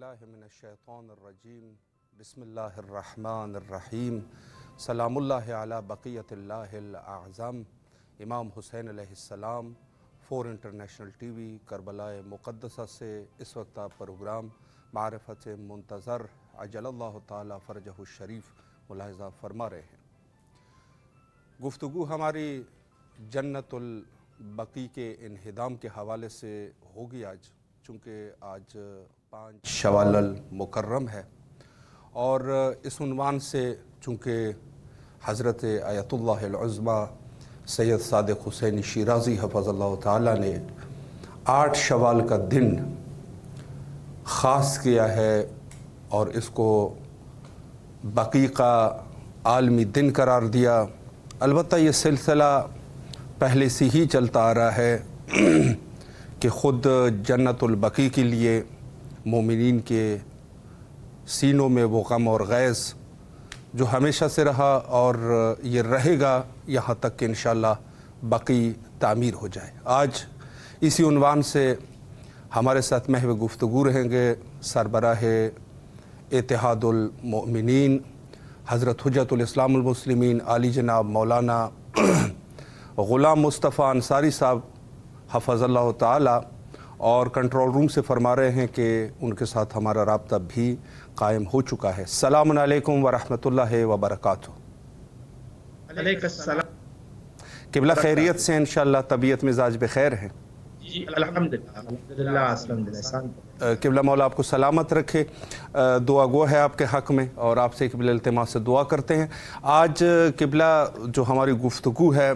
باللہ من الشیطان الرجیم بسم اللہ الرحمن الرحیم سلام اللہ علی بقیت اللہ الاعظم امام حسین علیہ السلام 4 انٹرنیشنل ٹی وی کربلا مقدسہ سے اس وقت آپ پروگرام معرفت منتظر عجل اللہ تعالی فرجہ الشریف ملاحظہ فرما رہے ہیں۔ گفتگو ہماری جنت البقیع کے انہدام کے حوالے سے ہوگی آج، چونکہ آج 5 شوال المکرم ہے، اور اس عنوان سے چونکہ حضرت آیت اللہ العظمی سید صادق حسینی شیرازی حفظ اللہ تعالیٰ نے 8 شوال کا دن خاص کیا ہے اور اس کو بقیع کا عالمی دن قرار دیا۔ البتہ یہ سلسلہ پہلے سے ہی چلتا آ رہا ہے کہ خود جنت البقیع کے لیے مومنین کے سینوں میں وہ غم اور غیظ جو ہمیشہ سے رہا اور یہ رہے گا یہاں تک کہ انشاءاللہ بقیع تعمیر ہو جائے۔ آج اسی عنوان سے ہمارے ساتھ محو گفتگو رہیں گے سربراہ اتحاد المؤمنین حضرت حجت الاسلام المسلمین علی جناب مولانا غلام مصطفیٰ انصاری صاحب حفظ اللہ تعالی، اور کنٹرول روم سے فرما رہے ہیں کہ ان کے ساتھ ہمارا رابطہ بھی قائم ہو چکا ہے۔ السلام علیکم ورحمۃ اللہ وبرکاتہ۔ علیکم السلام۔ قبلہ خیریت سے انشاءاللہ، طبیعت مزاج بخیر ہے؟ جی الحمدللہ۔ قبلہ مولا آپ کو سلامت رکھے، دعا گو ہے آپ کے حق میں، اور آپ سے قبلہ التماس سے دعا کرتے ہیں۔ آج قبلہ جو ہماری گفتگو ہے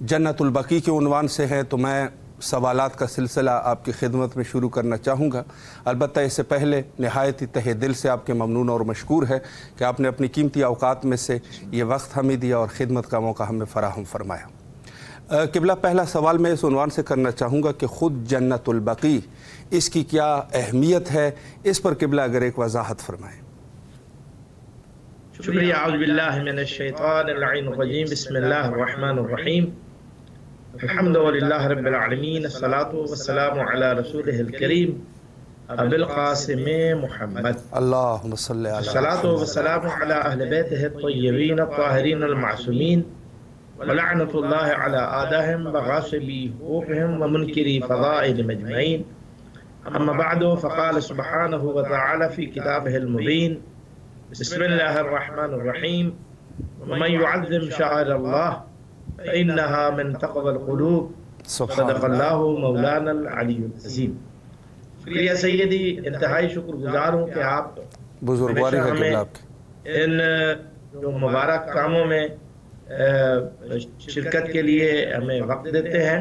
جنت البقیع کے عنوان سے ہے، تو میں سوالات کا سلسلہ آپ کی خدمت میں شروع کرنا چاہوں گا۔ البتہ اس سے پہلے نہایت ہی تہہ دل سے آپ کے ممنون اور مشکور ہے کہ آپ نے اپنی قیمتی اوقات میں سے یہ وقت ہمیں دیا اور خدمت کا موقع ہمیں فراہم فرمایا۔ قبلہ پہلا سوال میں اس عنوان سے کرنا چاہوں گا کہ خود جنت البقیع، اس کی کیا اہمیت ہے، اس پر قبلہ اگر ایک وضاحت فرمائیں۔ شکریہ۔ اعوذ باللہ من الشیطان اللعین الرجیم، بسم اللہ الرحمن الرحیم، الحمد للہ رب العالمین، الصلاۃ والسلام علی رسولہ الکریم ابی القاسم محمد، اللہم صلی علی الصلاۃ والسلام علی اہل بیتہ الطیبین الطاہرین المعصومین، ولعنۃ اللہ علی اعدائہم وغاصبی حقوقہم ومنکری فضائلہم اجمعین، اما بعد فقال سبحانہ وتعالی فی کتابہ المبین، بسم اللہ الرحمن الرحیم، ومن يعظم شعائر اللہ فإنها من تقوى القلوب، صدق اللہ مولانا العلی العظیم۔ شکریہ سیدی، انتہائی شکر گزار ہوں کہ آپ بزرگواری ہے ہمیں قبلہ آپ کی۔ ان جو مبارک کاموں میں شرکت کے لیے ہمیں وقت دیتے ہیں۔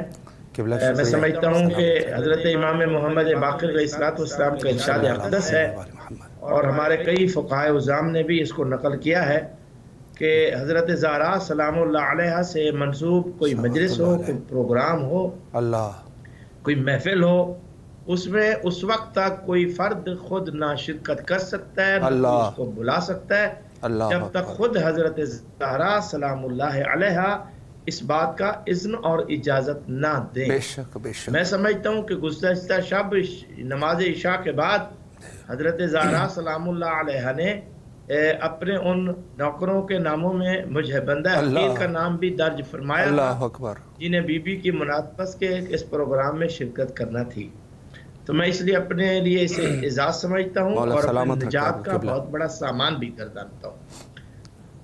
میں سمجھتا ہوں کہ حضرت امام محمد باقر علیہ السلام کا ارشاد اقدس ہے، اور ہمارے کئی فقہاء عظام نے بھی اس کو نقل کیا ہے کہ حضرت زہرا سلام اللہ علیہ سے منسوب کوئی مجلس ہو، کوئی پروگرام ہو، اللہ کوئی محفل ہو، اس میں اس وقت تک کوئی فرد خود نہ شرکت کر سکتا ہے، نہ اس کو بلا سکتا ہے جب تک خود حضرت زہرا سلام اللہ علیہ اس بات کا اذن اور اجازت نہ دیں۔ بے شک بے شک۔ میں سمجھتا ہوں کہ گزشتہ شب نماز عشاء کے بعد حضرت زہرا سلام اللہ علیہ نے اپنے ان نوکروں کے ناموں میں مجھے بندہ حقیر کا نام بھی درج فرمایا، اللہ اکبر، جنہیں بی بی کی مناسبت کے اس پروگرام میں شرکت کرنا تھی۔ تو میں اس لیے اپنے لیے اسے اعزاز سمجھتا ہوں اور اپنے نجات کا بہت بڑا سامان بھی گردانتا ہوں۔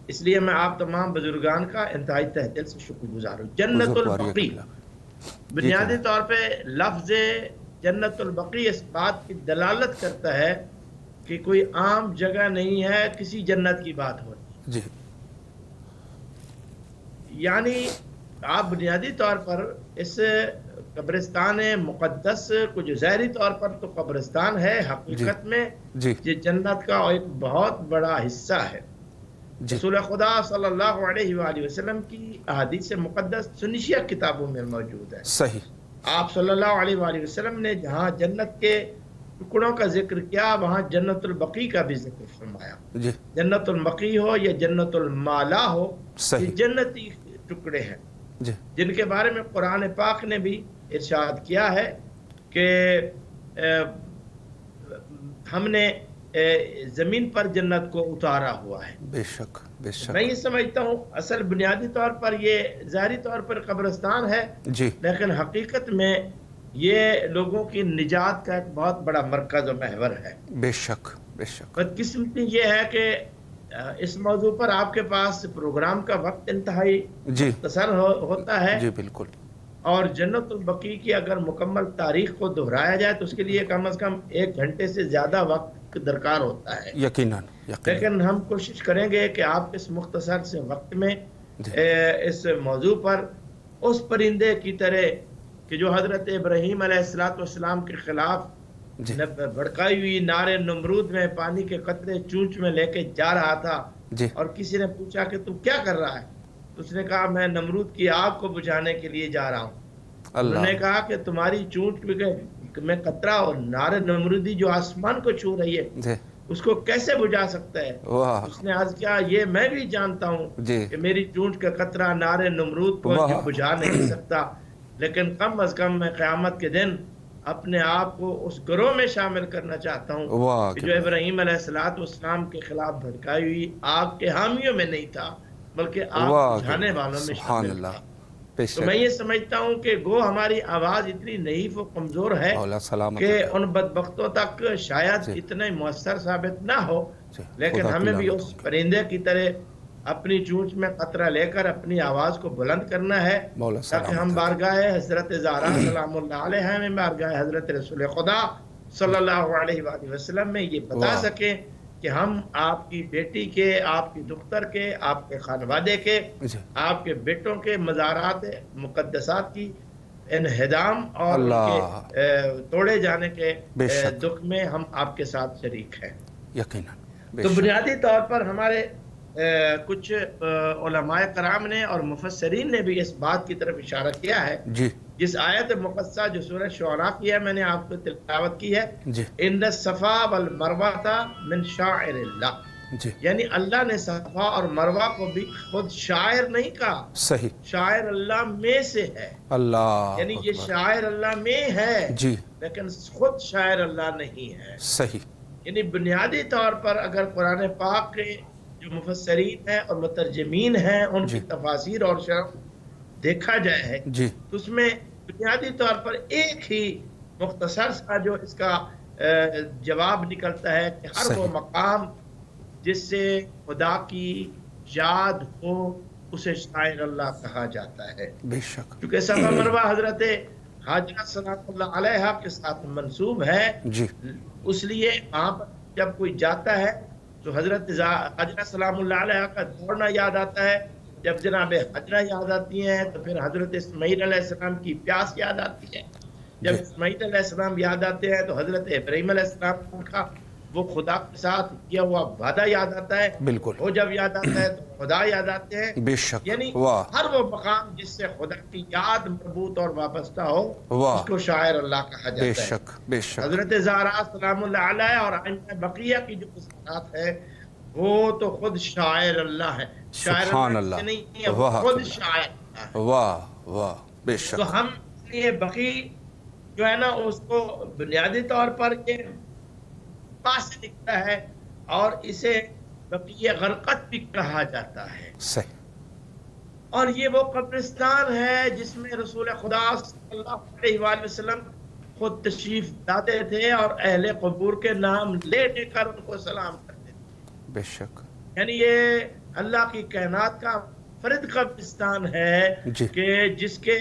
اس لیے میں آپ تمام بزرگان کا انتہائی تہ دل سے شکر گزار ہوں۔ جنت البقیع، بنیادی طور پہ لفظ جنت البقیع اس بات کی دلالت کرتا ہے کہ کوئی عام جگہ نہیں ہے کسی جنت کی بات ہو رہی، جی، یعنی آپ بنیادی طور پر اس قبرستان مقدس کو جو ظاہری طور پر تو قبرستان ہے، حقیقت میں یہ جنت کا ایک بہت بڑا حصہ ہے۔ رسول خدا صلی اللہ علیہ وآلہ وسلم کی احادیث مقدس سنشیہ کتابوں میں موجود ہے۔ صحیح۔ آپ صلی اللہ علیہ وآلہ وسلم نے جہاں جنت کے ٹکڑوں کا ذکر کیا، وہاں جنت البقیع کا بھی ذکر فرمایا۔ جنت البقیع ہو یا جنت المالا ہو، یہ جنتی ٹکڑے ہیں جن کے بارے میں قرآن پاک نے بھی ارشاد کیا ہے کہ ہم نے زمین پر جنت کو اتارا ہوا ہے۔ بے شک بے شک۔ میں یہ سمجھتا ہوں اصل بنیادی طور پر یہ ظاہری طور پر قبرستان ہے، جی، لیکن حقیقت میں یہ لوگوں کی نجات کا ایک بہت بڑا مرکز و محور ہے۔ بے شک بے شک۔ بدقسمتی یہ ہے کہ اس موضوع پر آپ کے پاس پروگرام کا وقت انتہائی جی مختصر ہوتا ہے، جی بالکل۔ اور جنت البقیع کی اگر مکمل تاریخ کو دہرایا جائے تو اس کے لیے کم از کم 1 گھنٹے سے زیادہ وقت درکار ہوتا ہے۔ یقیناً یقیناً۔ لیکن ہم کوشش کریں گے کہ آپ اس مختصر سے وقت میں جی اس موضوع پر اس پرندے کی طرح کہ جو حضرت ابراہیم علیہ السلام کے خلاف جی بھڑکائی ہوئی نار نمرود میں پانی کے قطرے چونچ میں لے کے جا رہا تھا، جی اور کسی نے پوچھا کہ تم کیا کر رہا ہے؟ اس نے کہا میں نمرود کی آگ کو بجھانے کے لیے جا رہا ہوں۔ انہوں نے کہا کہ تمہاری چونچ میں قطرہ اور نار نمرودی جو آسمان کو چھو رہی ہے جی اس کو کیسے بجھا سکتا ہے؟ واہ اس نے عرض کیا یہ میں بھی جانتا ہوں جی کہ میری چونچ کا قطرہ نار نمرود کو واہ بجھا نہیں سکتا، لیکن کم از کم میں قیامت کے دن اپنے آپ کو اس گروہ میں شامل کرنا چاہتا ہوں واہ کہ جو ابراہیم علیہ السلام کے خلاف بھڑکائی ہوئی آگ کے حامیوں میں نہیں تھا بلکہ آگ بجھانے والوں میں سبحان شامل اللہ۔ تھا۔ بے تو میں شک۔ یہ سمجھتا ہوں کہ گو ہماری آواز اتنی نحیف و کمزور ہے مولا سلامت کہ رکھے۔ ان بدبختوں تک شاید جی اتنے مؤثر ثابت نہ ہو، جی، لیکن خدا کی ہمیں بھی لعنت اس ہو۔ پرندے کی طرح اپنی چونچ میں قطرہ لے کر اپنی آواز کو بلند کرنا ہے مولا تاکہ سلامت ہم رکھے۔ بارگاہ حضرت زہرا سلام اللہ علیہ میں بارگاہ حضرت رسول خدا صلی اللہ علیہ وآلہ وسلم میں یہ بتا واہ سکیں کہ ہم آپ کی بیٹی کے، آپ کی دختر کے، آپ کے خانوادے کے، جی آپ کے بیٹوں کے مزارات مقدسات کی انہدام اور ان اللہ کے توڑے جانے کے بے شک دکھ میں ہم آپ کے ساتھ شریک ہیں۔ یقیناً بے تو شک۔ بنیادی طور پر ہمارے کچھ علماء کرام نے اور مفسرین نے بھی اس بات کی طرف اشارہ کیا ہے، جی جس آیت مقدسہ جو سورہ شعراء کی ہے میں نے آپ کو تلاوت کی ہے، جی ان الصفا والمروہ من شاعر اللہ، جی یعنی اللہ نے صفا اور مروہ کو بھی خود شاعر نہیں کہا، صحیح۔ شاعر اللہ میں سے ہے، اللہ یعنی یہ اکبر۔ شاعر اللہ میں ہے جی لیکن خود شاعر اللہ نہیں ہے۔ صحیح۔ یعنی بنیادی طور پر اگر قرآن پاک کے جو مفسرین ہیں اور مترجمین ہیں ان جی کی تفاسیر اور شرح دیکھا جائے جی تو اس میں بنیادی طور پر ایک ہی مختصر سا جو اس کا جواب نکلتا ہے کہ ہر وہ صحیح۔ مقام جس سے خدا کی یاد ہو اسے شاعر اللہ کہا جاتا ہے، بے شک۔ کیونکہ صفا مروہ حضرت حاجرہ سلام اللہ علیہ کے ساتھ منسوب ہے، جی اس لیے وہاں پر جب کوئی جاتا ہے تو حضرت حجرہ سلام اللہ علیہ کا دوڑنا یاد آتا ہے، جب جناب حجرہ یاد آتی ہیں تو پھر حضرت اسماعیل علیہ السلام کی پیاس یاد آتی ہے، جب اسماعیل علیہ السلام یاد آتے ہیں تو حضرت ابراہیم علیہ السلام کا وہ خدا کے ساتھ کیا ہوا وعدہ یاد آتا ہے، بالکل۔ وہ جب یاد آتا ہے تو خدا یاد آتے ہیں، بے شک۔ یعنی واہ ہر وہ مقام جس سے خدا کی یاد مربوط اور وابستہ ہو واہ اس کو شاعر اللہ کہا جاتا بے ہے۔ شک بے شک۔ حضرت زہرا سلام اللہ علیہ اور آئمہ بقیہ کی جو وصفات ہے وہ تو خود شاعر اللہ ہے، شاعر سبحان اللہ سے اللہ۔ نہیں ہے، واہ خود اللہ۔ شاعر اللہ ہے۔ واہ واہ بے شک۔ تو ہم یہ بقی جو ہے نا اس کو بنیادی طور پر یہ پاس سے دکھتا ہے اور اسے بقی غرقت بھی کہا جاتا ہے، صحیح۔ اور یہ وہ قبرستان ہے جس میں رسول خدا صلی اللہ علیہ وآلہ وسلم خود تشریف لاتے تھے اور اہل قبور کے نام لے لے کر ان کو سلام کرتے تھے۔ بے شک۔ یعنی یہ اللہ کی کائنات کا فرد قبرستان ہے جی کہ جس کے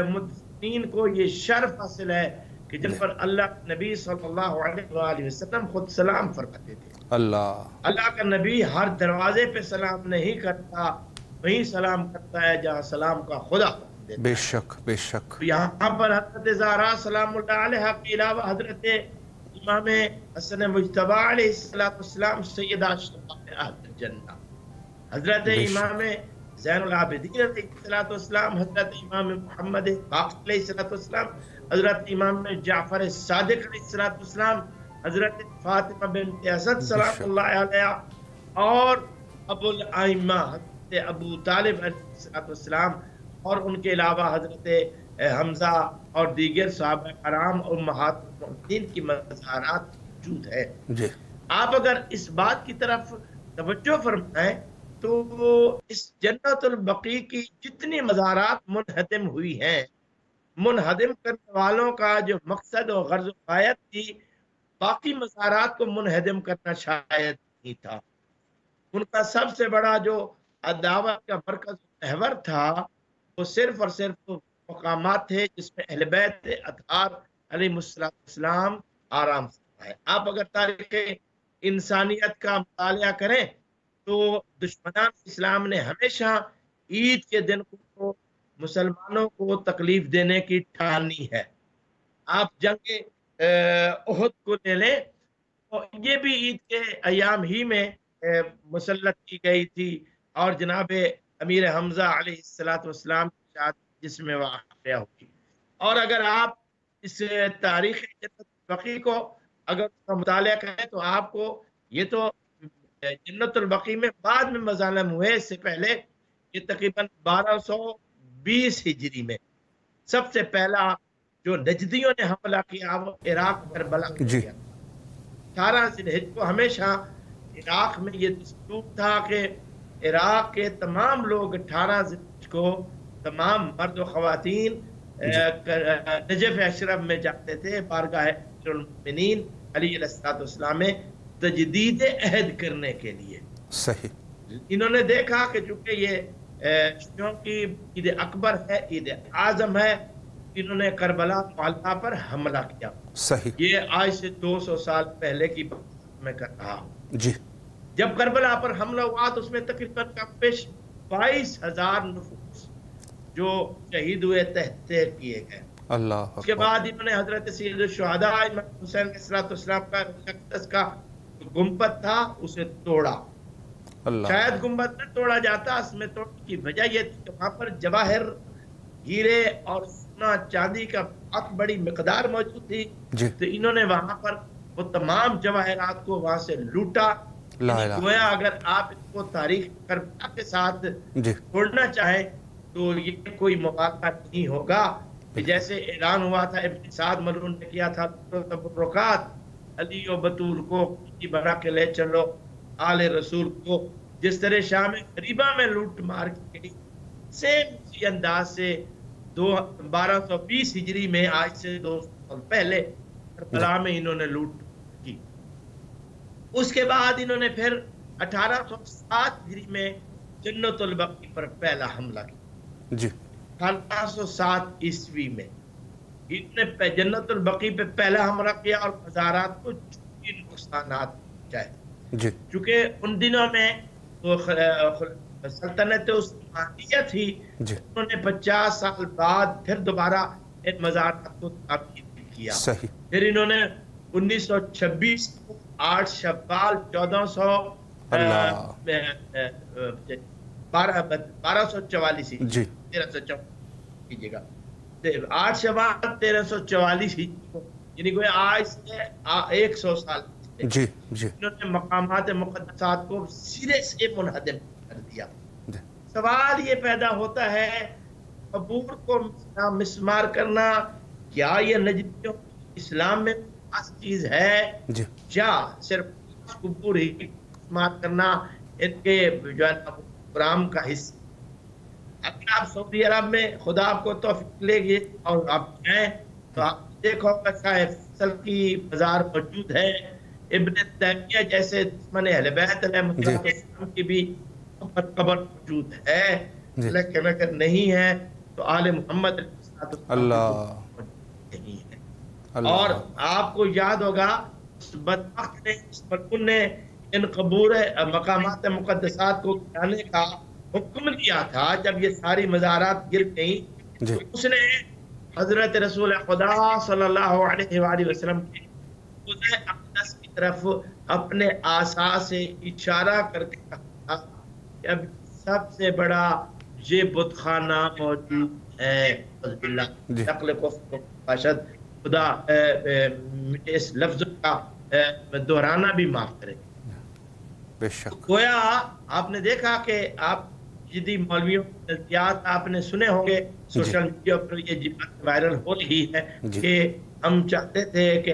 مدفنین کو یہ شرف حاصل ہے کہ جن پر اللہ نبی صلی اللہ علیہ وآلہ وسلم خود سلام فرماتے تھے۔ اللہ کا نبی ہر دروازے پہ سلام نہیں کرتا، وہیں سلام کرتا ہے جہاں سلام کا خدا دیتا ہے۔ بے شک بے شک۔ یہاں پر حضرت زہرا سلام اللہ علیہ کے علاوہ حضرت امام حسن مجتبی علیہ السلام سیدہ شباب اہل الجنہ، حضرت امام زین العابدین علیہ السلام، حضرت امام محمد باقر علیہ السلام، حضرت امام جعفر صادق علیہ السلام، حضرت فاطمہ بنت اسد سلام اللہ علیہ، اور ابو الائمہ حضرت ابو طالب علیہ السلام، اور ان کے علاوہ حضرت حمزہ اور دیگر صحابہ کرام امہات المؤمنین کی مزارات موجود ہے۔ جی آپ اگر اس بات کی طرف توجہ فرمائیں تو اس جنت البقیع کی جتنی مزارات منہدم ہوئی ہیں، منہدم کرنے والوں کا جو مقصد و غرض و غایت تھی، باقی مزارات کو منہدم کرنا شاید نہیں تھا۔ ان کا سب سے بڑا جو دعوت کا مرکز محور تھا وہ صرف اور صرف مقامات تھے جس میں اہل بیت اطہار علیہ السلام آرام سے ہے۔ آپ اگر تاریخ انسانیت کا مطالعہ کریں تو دشمنان اسلام نے ہمیشہ عید کے دن کو مسلمانوں کو تکلیف دینے کی ٹھانی ہے۔ آپ جنگ احد کو لے لیں، تو یہ بھی عید کے ایام ہی میں مسلط کی گئی تھی، اور جناب امیر حمزہ علیہ السلام کی شادی جس میں واقع ہوئی۔ اور اگر آپ اس تاریخ جنت البقیع کو اگر اس کا مطالعہ کریں تو آپ کو یہ تو جنت البقیع میں بعد میں مظالم ہوئے، اس سے پہلے یہ تقریباً 1220 ہجری میں سب سے پہلا جو نجدیوں نے حملہ کیا وہ عراق کربلا جی کیا۔ 18 ذی الحجہ کو ہمیشہ عراق میں یہ دستور تھا کہ عراق کے تمام لوگ 18 ذی الحجہ کو تمام مرد و خواتین نجف اشرف میں جاتے تھے، بارگاہ المؤمنین علی علیہ السلام میں تجدید عہد کرنے کے لیے۔ صحیح۔ انہوں نے دیکھا کہ چونکہ یہ شیعوں کی عید اکبر ہے، عید اعظم ہے، انہوں نے کربلا معلیٰ پر حملہ کیا۔ صحیح۔ یہ آج سے 200 سال پہلے کی بات میں کر رہا ہوں۔ جی۔ جب کربلا پر حملہ ہوا تو اس میں تقریباً کم بیش 22,000 نفوس جو شہید ہوئے تحقیر کیے گئے۔ اللہ اس کے بعد انہوں نے حضرت سید الشہداء امام حسین علیہ السلام کا مقدس کا گنبد تھا اسے توڑا۔ شاید گنبد نہ توڑا جاتا، اس میں توڑنے کی وجہ یہ تھی کہ وہاں پر جواہر، ہیرے اور سونا چاندی کا بہت بڑی مقدار موجود تھی۔ تو انہوں نے وہاں پر وہ تمام جواہرات کو وہاں سے لوٹا۔ گویا اگر آپ اس کو تاریخ کربلا کے ساتھ چھوڑنا چاہیں تو یہ کوئی مواقع نہیں ہوگا کہ جیسے اعلان ہوا تھا ابن سعد ملعون نے کیا تھا تبرکات علی و بطول کو بنا کے لے چلو آل رسول کو، جس طرح شام غریبہ میں لوٹ مار کی گئی، سیم اسی انداز سے 1220 ہجری میں آج سے 200 سال پہلے کربلا میں انہوں نے لوٹ کی۔ اس کے بعد انہوں نے پھر 1807 ہجری میں جنت البقیع پر پہلا حملہ کیا۔ جی 1807 عیسوی میں انہوں نے جنت البقیع پہ پہلا حملہ کیا اور مزارات کو جنگی نقصانات پہنچائے۔ جی چونکہ ان دنوں میں سلطنت عثمانیہ تھی، انہوں نے 50 سال بعد پھر دوبارہ ان مزارات کو تعمیر کیا۔ پھر انہوں نے 1926 کو 8 شوال 1244 جی 1344 کیجیے گا، 8 شوال 1344 یعنی کوئی آج سے 100 سال جی جی انہوں نے مقامات مقدسات کو سرے سے منہدم کر دیا۔ سوال یہ پیدا ہوتا ہے قبور کو مسمار کرنا، کیا یہ نجدیوں اسلام میں خاص چیز ہے یا صرف قبور ہی مسمار کرنا ان کے جو ہے پروگرام کا حصہ؟ اگر آپ سعودی عرب میں خدا آپ کو توفیق لے گی اور آپ جائیں تو آپ دیکھو گا شاہ فیصل کی مزار موجود ہے، ابن تیمیہ جیسے دشمن اہل بیت علیہ السلام کی بھی قبر موجود ہے، لیکن اگر نہیں ہے تو آل محمد نہیں ہے۔ اور آپ کو یاد ہوگا اس بدبخت نے، اس ملعون نے ان قبور مقامات مقدسات کو گرانے کا حکم دیا تھا۔ جب یہ ساری مزارات گر گئیں تو اس نے حضرت رسول خدا صلی اللہ علیہ وآلہ وسلم کے قدس اقدس کی طرف اپنے عصا سے اشارہ کر کے کہا کہ اب سب سے بڑا یہ بت خانہ موجود ہے۔ نقل کفر باشد، خدا اس لفظ کا دہرانا بھی معاف کرے۔ بے شک گویا آپ نے دیکھا کہ آپ جدی مولویوں کے نظریات آپ نے سنے ہوں گے، سوشل میڈیا پر یہ بات وائرل ہو رہی ہے کہ ہم چاہتے تھے کہ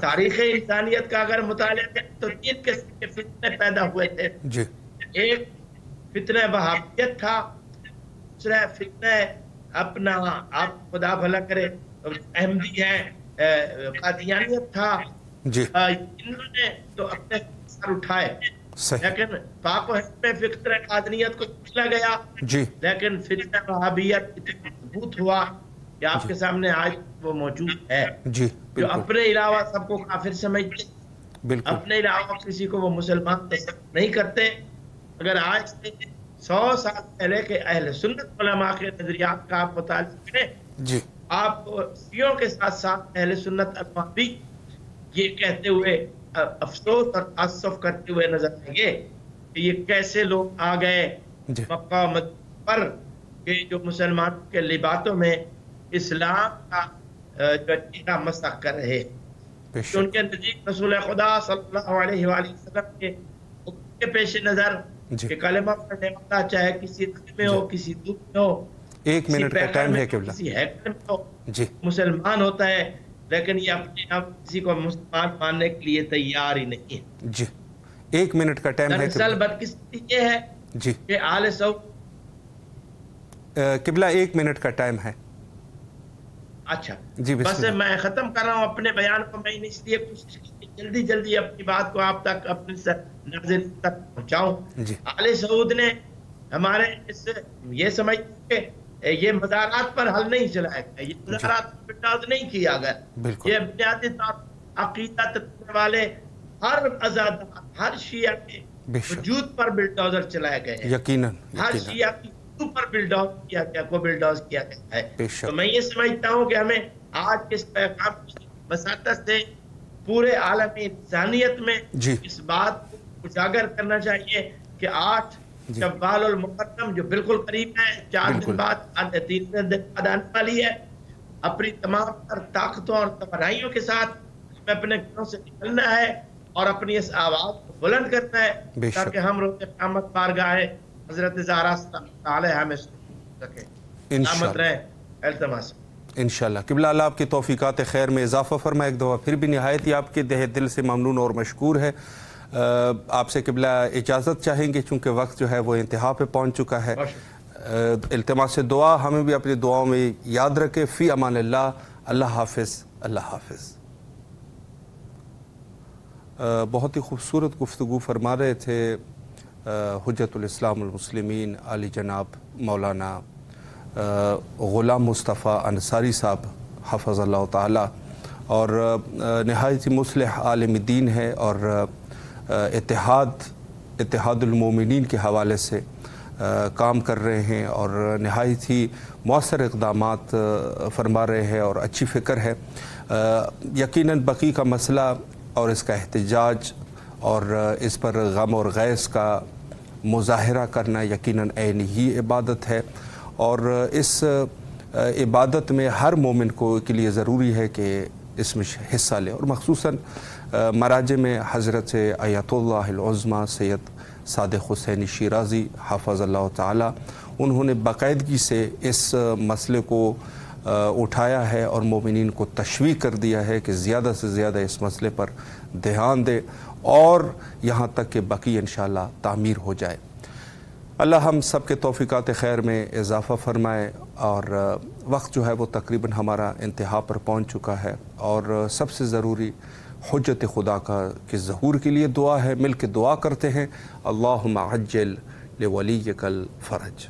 تاریخ انسانیت کا اگر مطالعہ کریں تو 3 قسم کے فتنے پیدا ہوئے تھے جی ایک فتنہ وہابیت تھا دوسرا فتنہ اپنا آپ خدا بھلا کرے احمدی ہے قادیانیت تھا جی انہوں نے تو اپنے سر اٹھائے لیکن پاک و ہند میں فکر قادیانیت کو چلا گیا جی لیکن فتنہ وہابیت اتنا مضبوط ہوا کہ آپ کے سامنے آج وہ موجود ہے جی جو اپنے علاوہ سب کو کافر سمجھتے بالکل اپنے علاوہ کسی کو وہ مسلمان تصور نہیں کرتے اگر آج سے 100 سال پہلے کے اہل سنت علماء کے نظریات کا آپ مطالعہ کریں جی آپ شیعوں کے ساتھ ساتھ اہل سنت علماء بھی یہ کہتے ہوئے افسوس اور تعصب کرتے ہوئے نظر آئیں گے کہ یہ کیسے لوگ آ گئے مکہ مدینہ پر کہ جو مسلمانوں کے لباسوں میں اسلام کا جو چہرہ مسخ کر رہے ان کے نزدیک رسول خدا صلی اللہ علیہ وآلہ وسلم کے پیش نظر کہ کلمہ پڑھنے والا چاہے کسی دل میں ہو کسی دل میں ہو 1 منٹ کا ٹائم ہے قبلہ کسی ہیکل میں ہو مسلمان ہوتا ہے لیکن یہ اپنے آپ کسی کو مسلمان ماننے کے لیے تیار ہی نہیں ہے جی 1 منٹ کا ٹائم ہے دراصل بدقسمتی یہ ہے جی کہ آل سعود قبلہ 1 منٹ کا ٹائم ہے اچھا بس میں ختم کر رہا ہوں اپنے بیان کو میں اس لیے کوشش کی جلدی جلدی اپنی بات کو آپ تک اپنے ناظرین تک پہنچاؤں آل سعود نے ہمارے یہ سمجھ کہ یہ مزارات پر حل نہیں چلایا گیا یہ مزارات پر بلڈوز نہیں کیا گیا یہ بنیادی طور عقیدہ رکھنے والے ہر ازادہ ہر شیعہ کے وجود پر بلڈوزر چلائے گئے ہیں یقیناً ہر شیعہ کی پر بلڈوز کیا گیا کو بلڈوز کیا گیا ہے تو میں یہ سمجھتا ہوں کہ ہمیں آج اس پیغام کی وساطت سے پورے عالم انسانیت میں اس بات کو اجاگر کرنا چاہیے کہ 8 شوال المحرم جو بالکل قریب ہے 4 دن بعد 3 دن بعد آنے والی ہے اپنی تمام تر طاقتوں اور توانائیوں کے ساتھ ہمیں اپنے گھروں سے نکلنا ہے اور اپنی اس آواز کو بلند کرنا ہے تاکہ ہم روز قیامت بارگاہ حضرت زہرا علیہ ہمیں سکے انشاءاللہ قبلہ اللہ آپ کی توفیقات خیر میں اضافہ فرمائے ایک دفعہ پھر بھی نہایت ہی آپ کے دل سے ممنون اور مشکور ہے آپ سے قبلہ اجازت چاہیں گے چونکہ وقت جو ہے وہ انتہا پہ پہنچ چکا ہے التماس دعا ہمیں بھی اپنی دعاؤں میں یاد رکھے فی امان اللہ اللہ حافظ اللہ حافظ بہت ہی خوبصورت گفتگو فرما رہے تھے حجت الاسلام المسلمین علی جناب مولانا غلام مصطفیٰ انصاری صاحب حفظ اللہ تعالی اور نہایت ہی مصلح عالم دین ہے اور اتحاد المومنین کے حوالے سے کام کر رہے ہیں اور نہایت ہی مؤثر اقدامات فرما رہے ہیں اور اچھی فکر ہے یقیناً بقی کا مسئلہ اور اس کا احتجاج اور اس پر غم اور غیظ کا مظاہرہ کرنا یقیناً عین ہی عبادت ہے اور اس عبادت میں ہر مومن کے لیے ضروری ہے کہ اس میں حصہ لے اور مخصوصاً مراجع میں حضرت آیت اللہ العظمیٰ سید صادق حسینی شیرازی حافظ اللہ تعالی انہوں نے باقاعدگی سے اس مسئلے کو اٹھایا ہے اور مومنین کو تشویق کر دیا ہے کہ زیادہ سے زیادہ اس مسئلے پر دھیان دے اور یہاں تک کہ بقی انشاءاللہ تعمیر ہو جائے اللہ ہم سب کے توفیقات خیر میں اضافہ فرمائے اور وقت جو ہے وہ تقریباً ہمارا انتہا پر پہنچ چکا ہے اور سب سے ضروری حجت خدا کے ظہور کے لیے دعا ہے مل کے دعا کرتے ہیں اللہم عجل لولیک الفرج